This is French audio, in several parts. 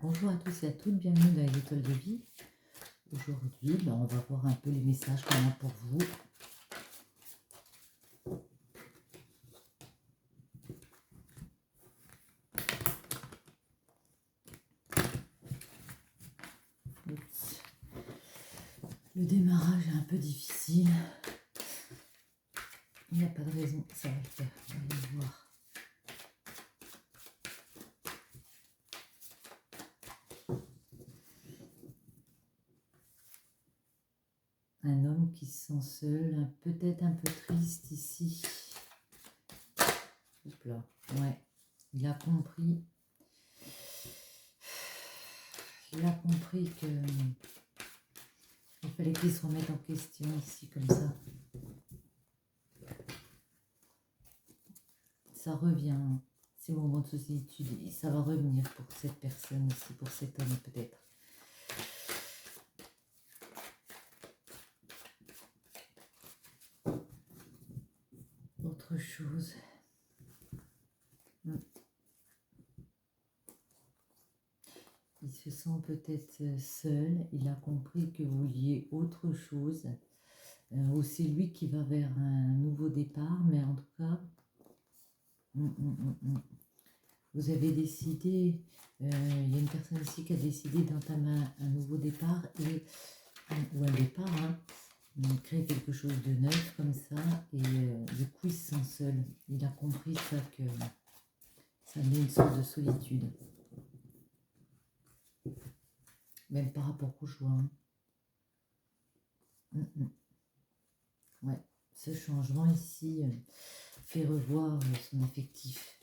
Bonjour à tous et à toutes, bienvenue dans les étoiles de vie. Aujourd'hui, on va voir un peu les messages qu'on a pour vous. Oups. Le démarrage est un peu difficile. Il n'y a pas de raison, ça va le faire. On va aller voir. Un homme qui se sent seul, peut-être un peu triste ici. Oups là. Ouais, il a compris. Il a compris que il fallait qu'il se remette en question ici comme ça. Ça revient. Ces moments de solitude, et ça va revenir pour cette personne ici, pour cet homme peut-être. Autre chose. Il se sent peut-être seul, il a compris que vous vouliez autre chose. Ou c'est lui qui va vers un nouveau départ, mais en tout cas, vous avez décidé, il y a une personne ici qui a décidé d'entamer un nouveau départ, ou un départ, créer quelque chose de neuf comme ça, et du coup il se sent seul. Il a compris ça, que ça met une sorte de solitude. Même par rapport au choix. Ouais, ce changement ici fait revoir son effectif,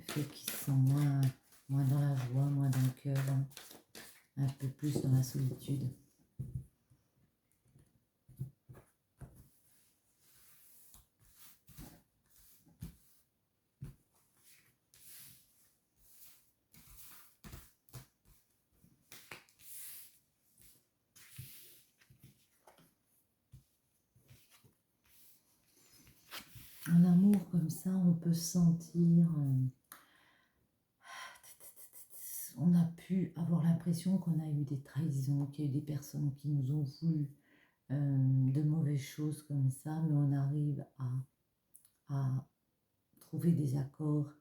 fait qu'il se sent moins dans la joie, moins dans le cœur, un peu plus dans la solitude. En amour comme ça, on peut sentir, on a pu avoir l'impression qu'on a eu des trahisons, qu'il y a eu des personnes qui nous ont voulu de mauvaises choses comme ça, mais on arrive à trouver des accords,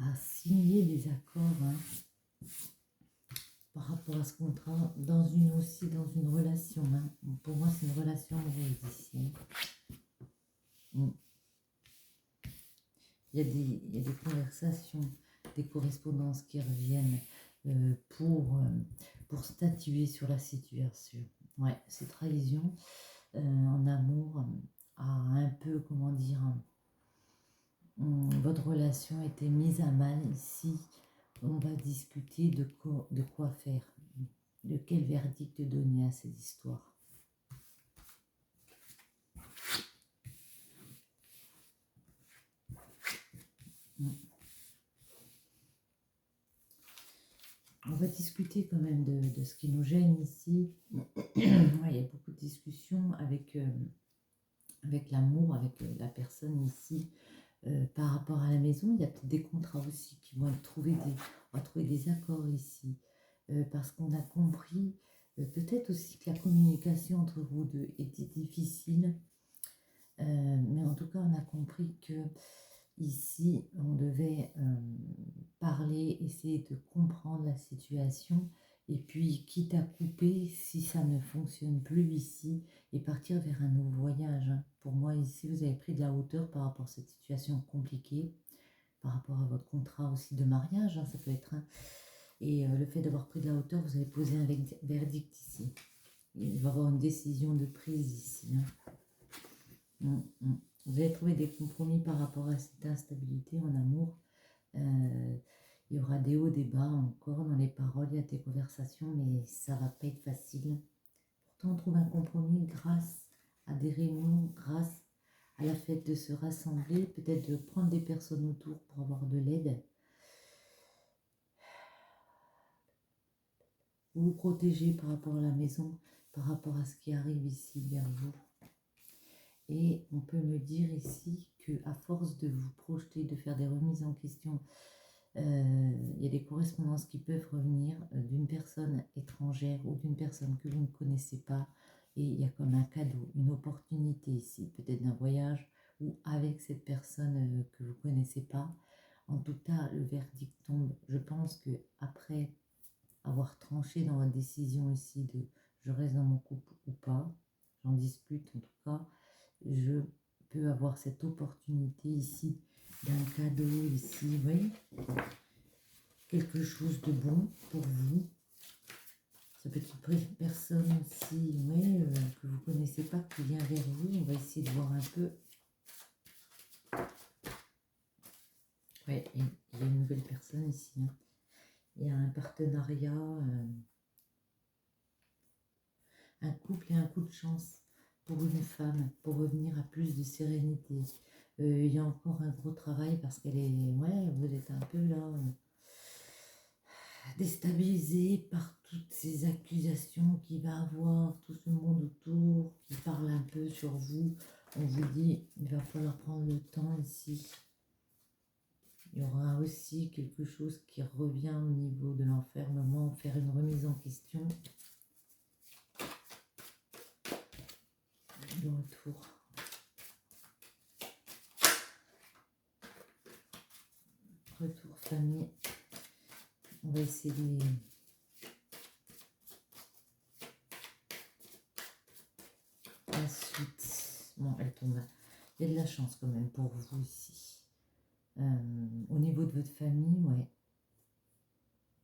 à signer des accords par rapport à ce contrat, dans une relation. Pour moi, c'est une relation amoureuse ici. Il y a des conversations, des correspondances qui reviennent pour statuer sur la situation. Ouais, ces trahisons en amour a un peu, comment dire, votre relation était mise à mal ici. On va discuter de quoi faire, de quel verdict donner à cette histoire. On va discuter quand même de ce qui nous gêne ici. Il y a beaucoup de discussions avec l'amour, avec la personne ici, par rapport à la maison. Il y a peut-être des contrats aussi qui vont on va trouver des accords ici, parce qu'on a compris peut-être aussi que la communication entre vous deux était difficile, mais en tout cas on a compris que ici on devait parler, essayer de comprendre la situation, et puis quitte à couper si ça ne fonctionne plus ici, et partir vers un nouveau voyage. Pour moi ici vous avez pris de la hauteur par rapport à cette situation compliquée, par rapport à votre contrat aussi de mariage, ça peut être et le fait d'avoir pris de la hauteur, vous avez posé un verdict ici. Il va y avoir une décision de prise ici. Vous allez trouver des compromis par rapport à cette instabilité en amour. Il y aura des hauts, des bas encore dans les paroles, il y a des conversations, mais ça va pas être facile. Pourtant, on trouve un compromis grâce à des réunions, grâce à la fête de se rassembler, peut-être de prendre des personnes autour pour avoir de l'aide. Vous protéger par rapport à la maison, par rapport à ce qui arrive ici vers vous. Et on peut me dire ici qu'à force de vous projeter, de faire des remises en question, Il y a des correspondances qui peuvent revenir d'une personne étrangère ou d'une personne que vous ne connaissez pas. Et il y a comme un cadeau, une opportunité ici, peut-être d'un voyage ou avec cette personne que vous ne connaissez pas. En tout cas, le verdict tombe. Je pense que après avoir tranché dans votre décision ici de je reste dans mon couple ou pas, j'en discute en tout cas, je peux avoir cette opportunité ici d'un cadeau ici, vous voyez, quelque chose de bon pour vous. Ça peut être une personne aussi, ouais, que vous ne connaissez pas, qui vient vers vous. On va essayer de voir un peu. Ouais, il y a une nouvelle personne ici. Hein. Il y a un partenariat, un couple et un coup de chance pour une femme, pour revenir à plus de sérénité. Il y a encore un gros travail parce qu'elle est, ouais, vous êtes un peu là, déstabilisé par toutes ces accusations qu'il va avoir, tout ce monde autour qui parle un peu sur vous. On vous dit, il va falloir prendre le temps ici. Il y aura aussi quelque chose qui revient au niveau de l'enfermement, faire une remise en question. De retour. Retour famille. On va essayer de... La suite. Bon, elle tombe. Il y a de la chance quand même pour vous ici. Au niveau de votre famille, ouais.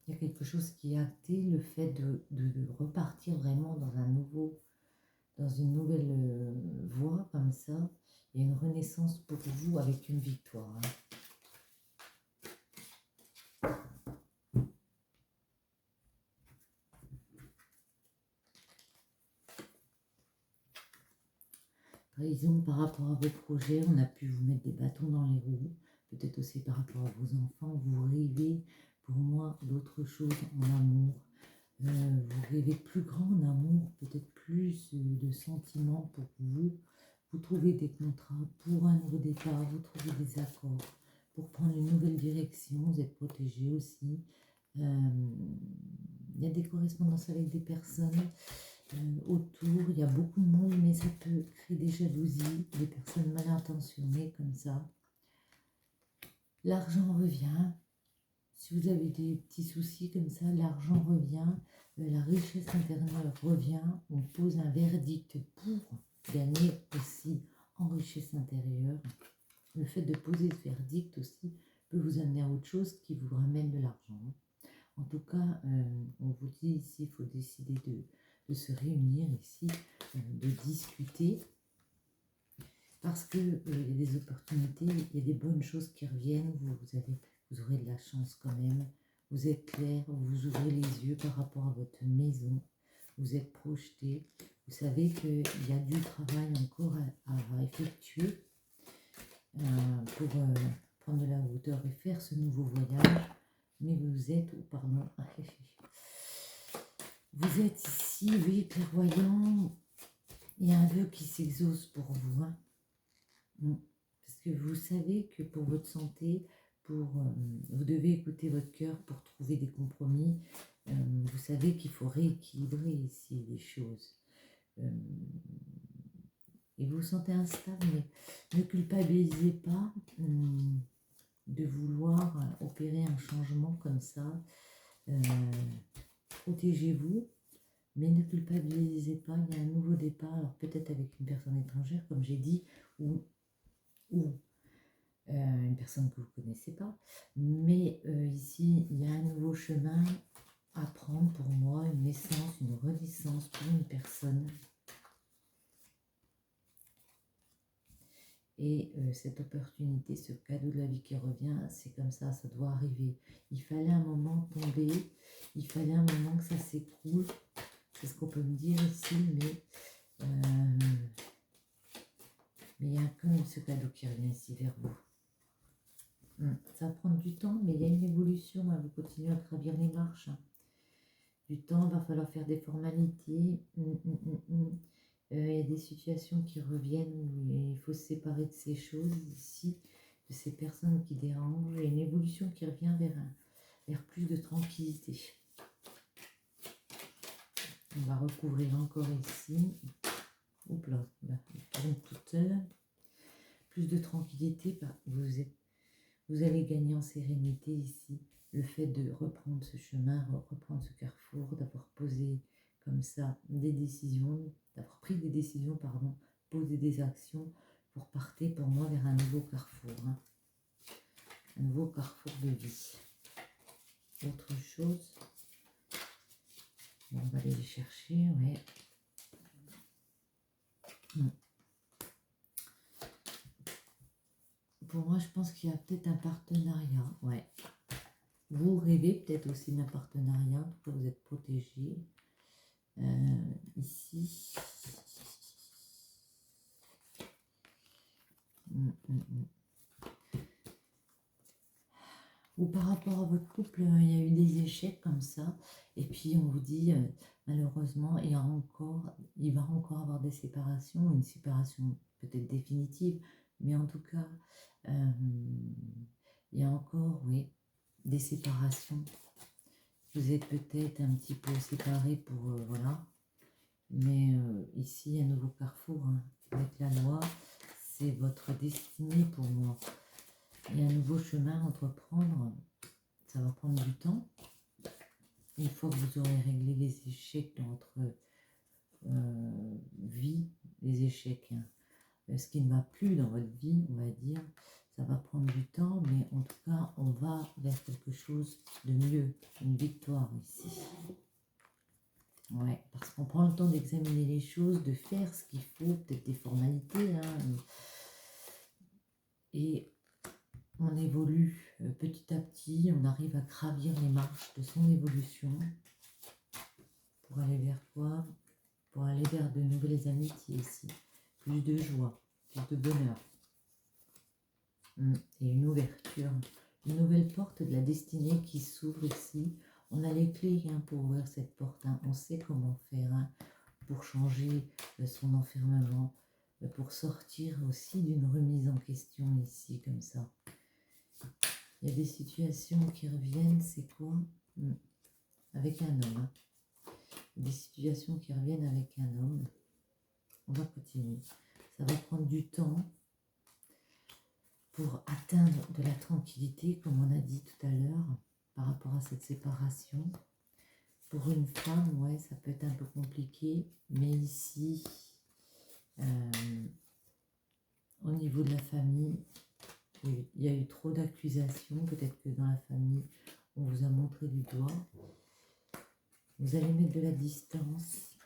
Il y a quelque chose qui a acté le fait de repartir vraiment dans un nouveau, dans une nouvelle voie comme ça. Il y a une renaissance pour vous avec une victoire. Hein. Trahison par rapport à vos projets, on a pu vous mettre des bâtons dans les roues. Peut-être aussi par rapport à vos enfants. Vous rêvez, pour moi, d'autre chose en amour. Vous rêvez plus grand en amour, peut-être plus de sentiments pour vous. Vous trouvez des contrats pour un nouveau départ, vous trouvez des accords pour prendre une nouvelle direction, vous êtes protégé aussi. Il y a des correspondances avec des personnes autour, il y a beaucoup de monde, mais ça peut créer des jalousies, des personnes mal intentionnées comme ça. L'argent revient. Si vous avez des petits soucis comme ça, l'argent revient, la richesse intérieure revient, on pose un verdict pour gagner aussi en richesse intérieure. Le fait de poser ce verdict aussi peut vous amener à autre chose qui vous ramène de l'argent. En tout cas, on vous dit ici, il faut décider de se réunir ici, de discuter, parce qu'il y a des opportunités, il y a des bonnes choses qui reviennent, vous aurez de la chance quand même, vous êtes clair, vous ouvrez les yeux par rapport à votre maison, vous êtes projeté, vous savez qu'il y a du travail encore à effectuer pour prendre de la hauteur et faire ce nouveau voyage, mais vous êtes, pardon, vous êtes ici, oui, clairvoyant, il y a un vœu qui s'exauce pour vous, hein. Parce que vous savez que pour votre santé, vous devez écouter votre cœur pour trouver des compromis. Vous savez qu'il faut rééquilibrer ici les choses. Et vous vous sentez instable, mais ne culpabilisez pas de vouloir opérer un changement comme ça. Protégez-vous, mais ne culpabilisez pas. Il y a un nouveau départ, alors peut-être avec une personne étrangère, comme j'ai dit, ou une personne que vous ne connaissez pas. Mais ici, il y a un nouveau chemin à prendre pour moi, une naissance, une renaissance pour une personne. Et cette opportunité, ce cadeau de la vie qui revient, c'est comme ça doit arriver. Il fallait un moment tomber, il fallait un moment que ça s'écroule. C'est ce qu'on peut me dire ici, mais il y a quand même ce cadeau qui revient ici vers vous. Ça va prendre du temps, mais il y a une évolution. Hein. Vous continuez à gravir les marches. Hein. Du temps, il va falloir faire des formalités. Il y a des situations qui reviennent où il faut se séparer de ces choses ici, de ces personnes qui dérangent et une évolution qui revient vers plus de tranquillité. On va recouvrir encore ici. Oups là, il tourne toute seule. Plus de tranquillité, vous allez gagner en sérénité ici. Le fait de reprendre ce chemin, reprendre ce carrefour, d'avoir posé comme ça des décisions, d'avoir pris des décisions, pardon, poser des actions pour partir pour moi vers un nouveau carrefour. Hein. Un nouveau carrefour de vie. Autre chose. Bon, on va aller les chercher, ouais. Pour moi, je pense qu'il y a peut-être un partenariat, ouais. Vous rêvez peut-être aussi d'un partenariat, en tout cas vous êtes protégé. Ici. Ou par rapport à votre couple, il y a eu des échecs comme ça, et puis on vous dit, malheureusement, il va encore avoir des séparations, une séparation peut-être définitive, mais en tout cas, il y a encore, oui, des séparations. Vous êtes peut-être un petit peu séparés pour, voilà, mais ici, un nouveau carrefour, hein, avec la loi, c'est votre destinée pour moi. Il y a un nouveau chemin à entreprendre, ça va prendre du temps. Une fois que vous aurez réglé les échecs dans votre vie, les échecs, hein, ce qui ne va plus dans votre vie, on va dire, ça va prendre du temps, mais en tout cas, on va vers quelque chose de mieux, une victoire ici. Ouais, parce qu'on prend le temps d'examiner les choses, de faire ce qu'il faut, peut-être des formalités, hein, et on évolue petit à petit, on arrive à gravir les marches de son évolution pour aller vers quoi? Pour aller vers de nouvelles amitiés ici, plus de joie, plus de bonheur, et une ouverture, une nouvelle porte de la destinée qui s'ouvre ici. On a les clés, hein, pour ouvrir cette porte, hein. On sait comment faire, hein, pour changer son enfermement, pour sortir aussi d'une remise en question ici, comme ça. Il y a des situations qui reviennent, c'est quoi? Avec un homme. Hein. Des situations qui reviennent avec un homme. On va continuer. Ça va prendre du temps pour atteindre de la tranquillité, comme on a dit tout à l'heure, par rapport à cette séparation. Pour une femme, ouais, ça peut être un peu compliqué, mais ici, au niveau de la famille, il y a eu trop d'accusations. Peut-être que dans la famille, on vous a montré du doigt. Vous allez mettre de la distance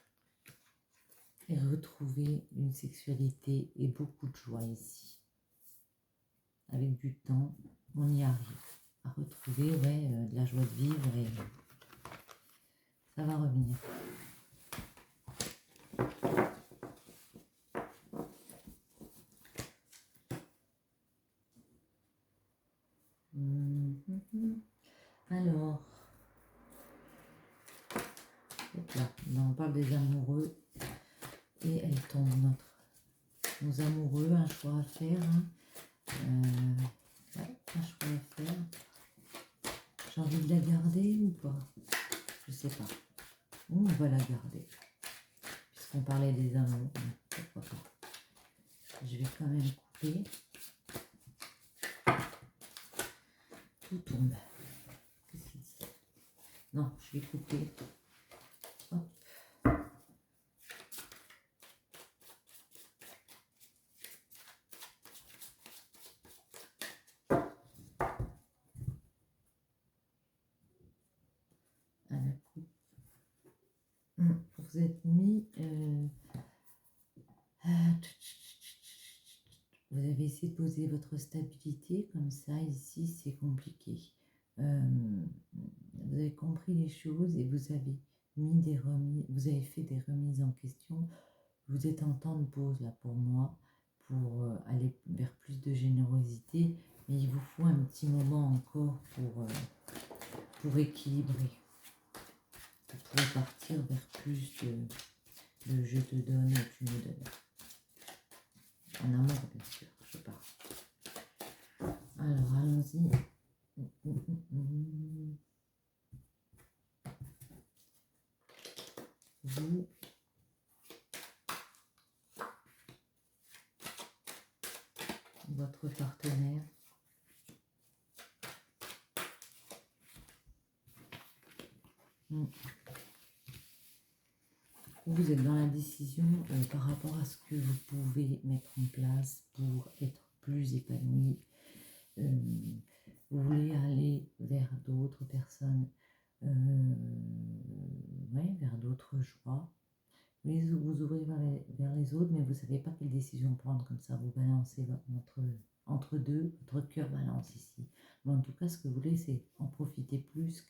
et retrouver une sexualité et beaucoup de joie ici. Avec du temps, on y arrive à retrouver, ouais, de la joie de vivre, et ça va revenir. Alors, là, on parle des amoureux et elle tombe nos amoureux, un choix à faire. Hein. Ouais, un choix à faire. J'ai envie de la garder ou pas? Je sais pas. On va la garder. Puisqu'on parlait des amours, pourquoi pas. Je vais quand même couper. Tout tombe. Qu'est-ce qu'il dit? Non, je vais couper. Hop. À la coupe. Vous êtes mis... vous avez essayé de poser votre stabilité comme ça. Ici, c'est compliqué. Vous avez compris les choses et vous avez vous avez fait des remises en question. Vous êtes en temps de pause là pour moi, pour aller vers plus de générosité, mais il vous faut un petit moment encore pour équilibrer. Vous pouvez partir vers plus de je te donne et tu me donnes. En amour, bien sûr, je parle. Alors, allons-y. Vous, votre partenaire, vous êtes dans la décision par rapport à ce que vous pouvez mettre en place pour être plus épanoui. Vous voulez aller vers d'autres personnes, vers d'autres joies. Vous voulez vous ouvrir vers les autres, mais vous ne savez pas quelle décision prendre. Comme ça, vous balancez entre deux, votre cœur balance ici. Mais en tout cas, ce que vous voulez, c'est en profiter plus,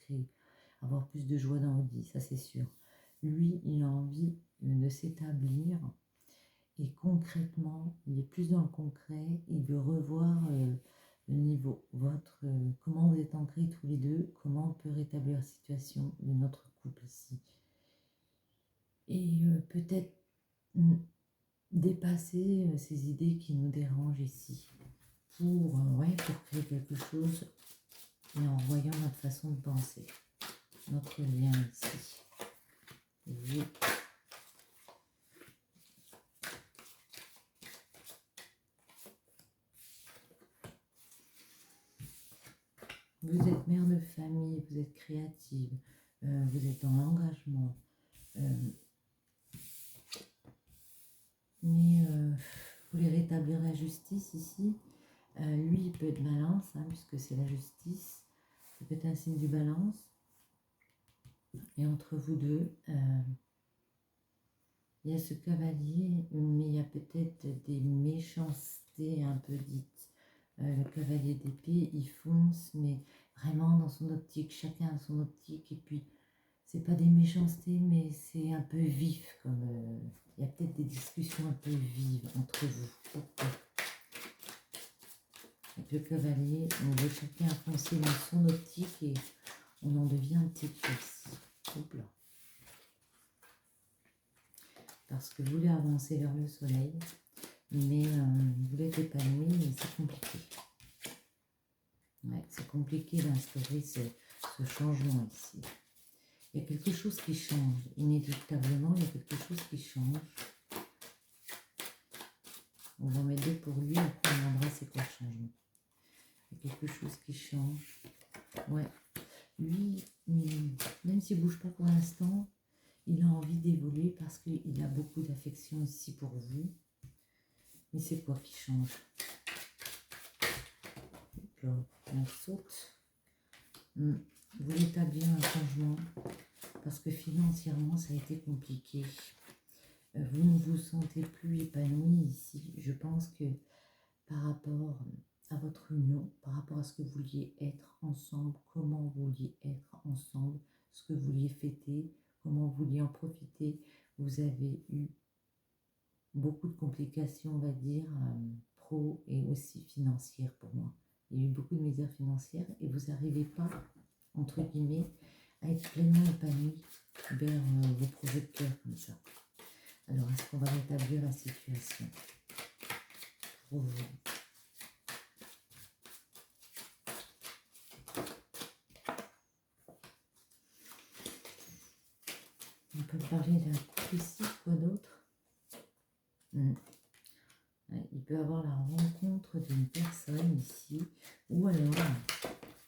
avoir plus de joie dans votre vie, ça c'est sûr. Lui, il a envie de s'établir et concrètement, il est plus dans le concret, il veut revoir le niveau, comment vous êtes ancrés tous les deux, comment on peut rétablir la situation de notre couple ici. Et peut-être dépasser ces idées qui nous dérangent ici pour créer quelque chose et en voyant notre façon de penser, notre lien ici. Vous êtes mère de famille, vous êtes créative, vous êtes dans l'engagement. Mais vous voulez rétablir la justice ici. Lui, il peut être balance, puisque c'est la justice. Ça peut être un signe du balance. Et entre vous deux, il y a ce cavalier, mais il y a peut-être des méchancetés un peu dites. Le cavalier d'épée, il fonce, mais vraiment dans son optique, chacun a son optique. Et puis, c'est pas des méchancetés, mais c'est un peu vif. Il y a peut-être des discussions un peu vives entre vous. Avec le cavalier, on veut chacun foncer dans son optique et on en devient un petit peu ici. Hop là. Parce que vous voulez avancer vers le soleil, mais vous voulez être épanoui, mais c'est compliqué. Ouais, c'est compliqué d'instaurer ce changement ici. Il y a quelque chose qui change, inéluctablement, il y a quelque chose qui change. On va mettre deux pour lui, après on demandera c'est quoi le changement. Il y a quelque chose qui change. Ouais. Lui, même s'il ne bouge pas pour l'instant, il a envie d'évoluer parce qu'il a beaucoup d'affection ici pour vous. Mais c'est quoi qui change? Là, on saute. Vous voulez établir un changement parce que financièrement, ça a été compliqué. Vous ne vous sentez plus épanoui ici. Je pense que par rapport à votre union, par rapport à ce que vous vouliez être ensemble, comment vous vouliez être ensemble, ce que vous vouliez fêter, comment vous vouliez en profiter, vous avez eu beaucoup de complications, on va dire, pro et aussi financières pour moi. Il y a eu beaucoup de misère financière et vous n'arrivez pas, entre guillemets, à être pleinement épanoui vers vos projets de cœur comme ça. Alors, est-ce qu'on va rétablir la situation pour vous? On peut parler d'un couple ici, quoi d'autre? Il peut avoir la rencontre d'une personne ici, ou alors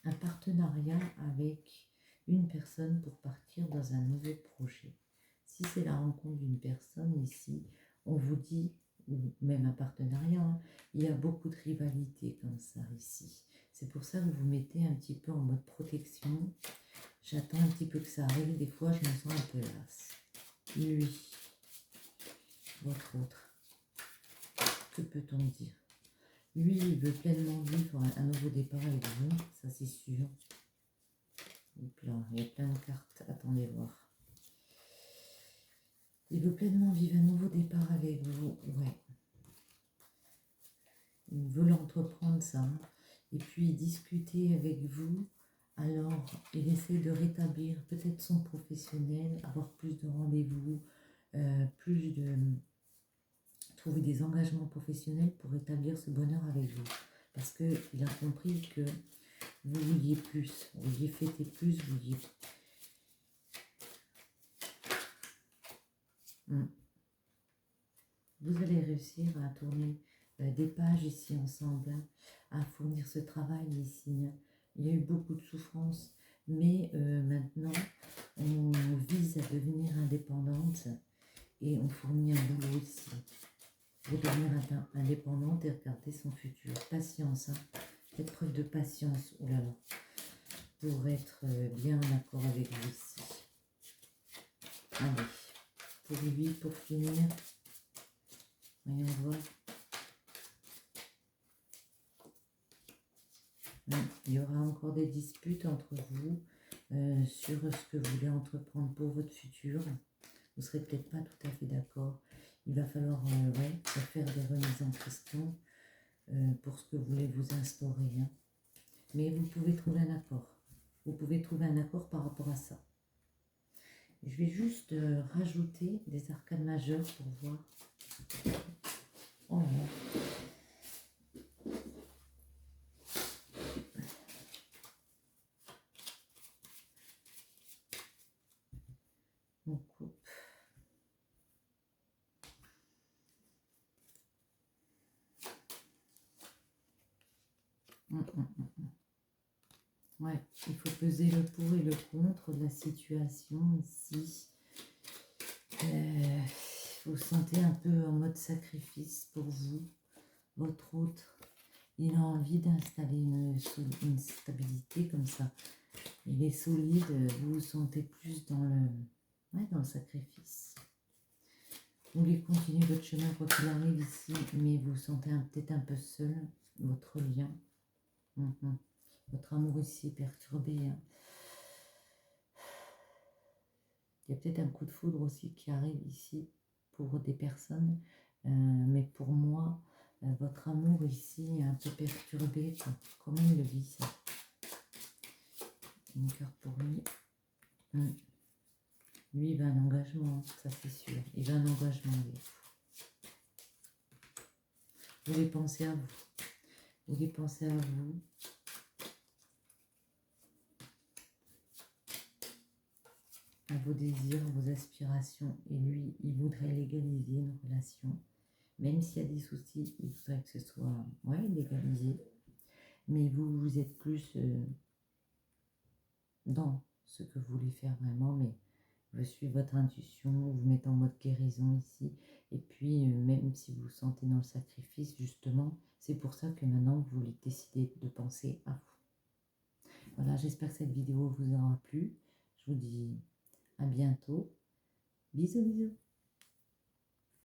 un partenariat avec une personne pour partir dans un nouveau projet. Si c'est la rencontre d'une personne ici, on vous dit, ou même un partenariat, il y a beaucoup de rivalité comme ça ici. C'est pour ça que vous vous mettez un petit peu en mode protection. J'attends un petit peu que ça arrive, des fois je me sens un peu lasse. Lui, votre autre, que peut-on dire? Lui, il veut pleinement vivre un nouveau départ avec vous, ça c'est sûr. Donc là, il y a plein de cartes, attendez voir. Il veut pleinement vivre un nouveau départ avec vous, ouais. Il veut l'entreprendre ça. Et puis discuter avec vous. Alors, il essaie de rétablir peut-être son professionnel, avoir plus de rendez-vous, plus de trouver des engagements professionnels pour rétablir ce bonheur avec vous. parce qu'il a compris que vous vouliez plus, vous vouliez fêter plus, vous vouliez... Vous allez réussir à tourner des pages ici ensemble, hein, à fournir ce travail ici. Hein. Il y a eu beaucoup de souffrance, mais maintenant, on vise à devenir indépendante et on fournit un boulot ici. Pour devenir indépendante et regarder son futur. Patience, hein. Faites preuve de patience, oh là là, pour être bien en accord avec vous ici. Allez, pour lui, pour finir, voyons voir. Il y aura encore des disputes entre vous sur ce que vous voulez entreprendre pour votre futur. Vous ne serez peut-être pas tout à fait d'accord. Il va falloir faire des remises en question pour ce que vous voulez vous instaurer. Hein. Mais vous pouvez trouver un accord. Vous pouvez trouver un accord par rapport à ça. Je vais juste rajouter des arcanes majeures pour voir. Oh là. On coupe. Ouais, il faut peser le pour et le contre de la situation ici. Vous sentez un peu en mode sacrifice pour vous. Votre autre, il a envie d'installer une stabilité comme ça. Il est solide, vous vous sentez plus dans le sacrifice. Vous voulez continuer votre chemin quoi qu'il arrive ici, mais vous vous sentez peut-être un peu seul, votre lien. Votre amour ici est perturbé. Hein. Il y a peut-être un coup de foudre aussi qui arrive ici pour des personnes, mais pour moi, votre amour ici est un peu perturbé. Quoi. Comment il le vit ça? Une carte pour lui. Lui, il veut un engagement, ça c'est sûr. Il veut un engagement. Lui. Vous voulez penser à vous. Vous voulez penser à vous. À vos désirs, vos aspirations. Et lui, il voudrait légaliser une relation. Même s'il y a des soucis, il voudrait que ce soit légalisé. Mais vous, vous êtes plus dans ce que vous voulez faire vraiment. Mais vous suivez votre intuition, vous vous mettez en mode guérison ici. Et puis, même si vous vous sentez dans le sacrifice, justement, c'est pour ça que maintenant, vous voulez décider de penser à vous. Voilà, j'espère que cette vidéo vous aura plu. Je vous dis à bientôt. Bisous, bisous.